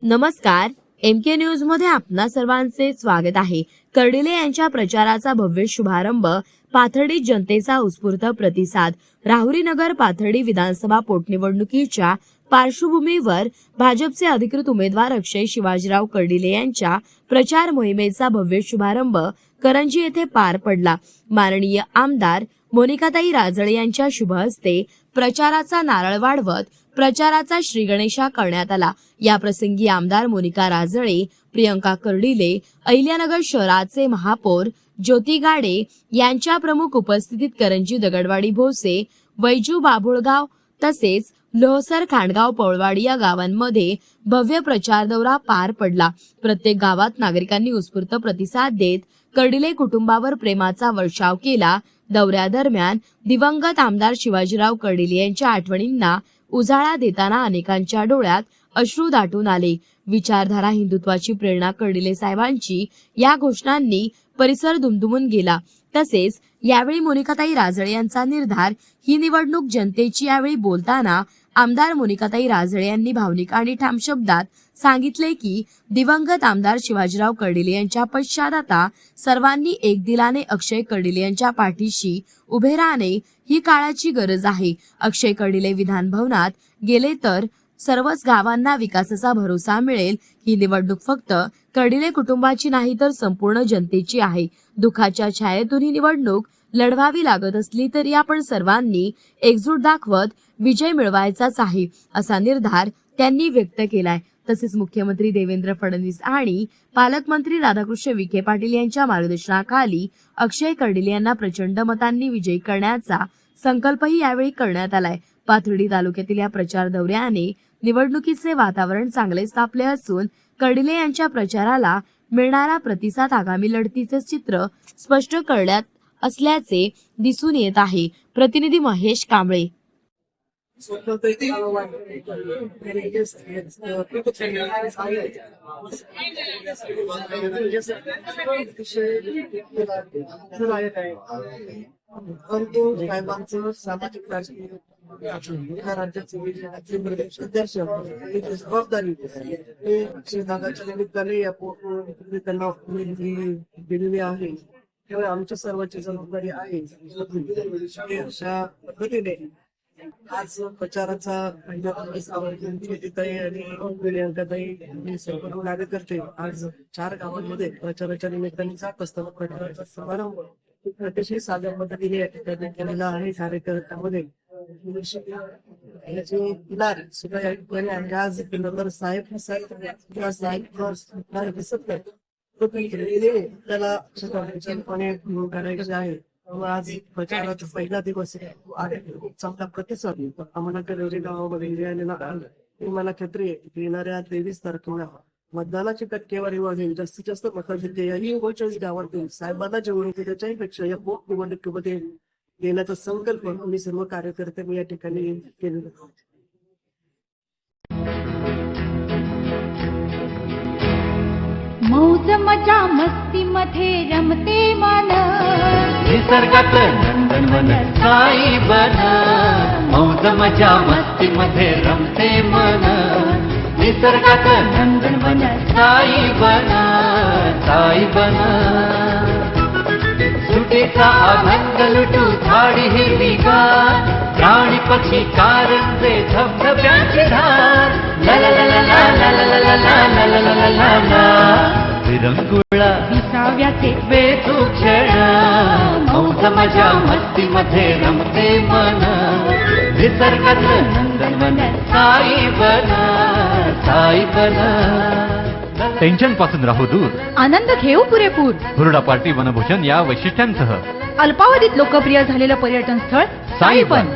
नमस्कार, MK news मध्ये आपणा सर्वांचे स्वागत आहे। कर्डिले यांच्या प्रचाराचा भव्य शुभारंभ, पाथर्डी जनतेचा उत्स्फूर्त प्रतिसाद। राहुरीनगर पाथर्डी विधानसभा पोटनिवडणुकीच्या पार्श्वभूमीवर भाजपचे अधिकृत उमेदवार अक्षय शिवाजीराव कर्डिले यांच्या प्रचार मोहिमेचा भव्य शुभारंभ करंजी येथे पार पडला। माननीय आमदार मोनिकाताई राजळे यांच्या शुभ हस्ते प्रचाराचा नारळ वाढवत प्रचाराचा श्रीगणेशा करण्यात आला। या प्रसंगी आमदार मोनिका राजळे, प्रियंका कर्डिले, अहिल्यानगर शहराचे महापौर ज्योती गाडे यांच्या प्रमुख उपस्थितीत करंजी दगडवाडी भोसे, वैजू बाभुळगाव तसेच लोहसर खांडगाव पवळवाडी या गावांमध्ये भव्य प्रचार दौरा पार पडला। प्रत्येक गावात नागरिकांनी उत्स्फूर्त प्रतिसाद देत कर्डिले कुटुंबावर प्रेमाचा वर्षाव केला। दौऱ्यादरम्यान दिवंगत आमदार शिवाजीराव कर्डिले यांच्या आठवणींना उजाळा देताना अनेकांच्या डोळ्यात अश्रू दाटून आले। विचारधारा हिंदुत्वाची प्रेरणा कर्डिले साहेबांची या घोषणांनी परिसर दुमदुमून गेला। तसेच यावेळी मोनिकाताई राजळे यांचा निर्धार ही निवडणूक जनतेची। यावेळी बोलताना आमदार मोनिकाताई राजळे यांनी भावनिक आणि ठाम शब्दात सांगितले की दिवंगत आमदार शिवाजीराव कर्डिले यांच्या पश्चात आता सर्वांनी एक दिलाने अक्षय कर्डिले यांच्या पाठीशी उभे राहणे ही काळाची गरज आहे। अक्षय कर्डिले विधान भवनात गेले तर सर्वच गावांना विकासाचा भरोसा मिळेल। ही निवडणूक फक्त कर्डिले कुटुंबाची नाही तर संपूर्ण जनतेची आहे। दुःखाच्या छायेतून ही निवडणूक लढवावी लागत असली तरी आपण सर्वांनी एकजूट दाखवत विजय मिळवायचाच आहे, असा निर्धार त्यांनी व्यक्त केलाय। तसेच मुख्यमंत्री देवेंद्र फडणवीस आणि पालकमंत्री राधाकृष्ण विखे पाटील यांच्या मार्गदर्शनाखाली अक्षय कर्डिले यांना प्रचंड मतांनी विजयी करण्याचा संकल्पही यावेळी करण्यात आलाय। पाथर्डी तालुक्यातील या प्रचार दौऱ्याने निवडणुकीचे वातावरण चांगले तापले असून कर्डिले यांच्या प्रचाराला मिळणारा प्रतिसाद आगामी लढतीचे चित्र स्पष्ट करण्यात असल्याचे दिसून येत आहे। प्रतिनिधी महेश कांबळे। सामाजिक राजकीय राज्याचे जबाबदारी निमित्ताने या त्यांना दिलेली आहे। त्यामुळे आमच्या सर्वांची जबाबदारी आहे। अशा पद्धतीने आज प्रचाराचा आणि प्रियंकाताई सर्व कार्यकर्ते आज 4 गावांमध्ये प्रचाराच्या निमित्ताने जात असताना प्रचाराचा समारंभ अतिशय साध्या पद्धतीने या ठिकाणी केलेला आहे। कार्यकर्त्यामध्ये सुद्धा या ठिकाणी आज दिसत नाही त्याला करायचे आहे। आज प्रचाराचा पहिला दिवस आहे। चांगला प्रतिसाद आम्हाला करंजी गावामध्ये मिळालेला आहे। मला खात्री आहे येणाऱ्या 23 तारखेला मतदानाची टक्केवारी वाढेल। जास्तीत जास्त मतांची याही 39 गावातील साहेबांना जेवढी त्याच्याही पेक्षा या पोट निवडणुकीमध्ये येण्याचा संकल्प आम्ही सर्व कार्यकर्ते या ठिकाणी केलेला आहे। मौज मजा मस्ती मध्ये रमते मन, निसर्गात नंदनवन साई बन। मौज मजा मस्ती मध्ये रमते मन, निसर्गात नंदनवन साई बन, साई बन। सुटीचा अभंग लुटू झाडी हिरवीगार, प्राणी पक्षी कारंजे धबधब्यांची धार। ला ला ला ला ला ला ला ला ला ला ला ला ला विरंगुळा विसाव्याचे वेचू क्षण, मौज मजा मस्ती मध्ये रमते मन, निसर्गात नंदनवन साई बन, साई बन। टेन्शन पासून राहू दूर, आनंद घेऊ पुरेपूर। हुरडा पार्टी वनभूषण या वैशिष्ट्यांसह अल्पावधीत लोकप्रिय झालेलं पर्यटन स्थळ साईबन।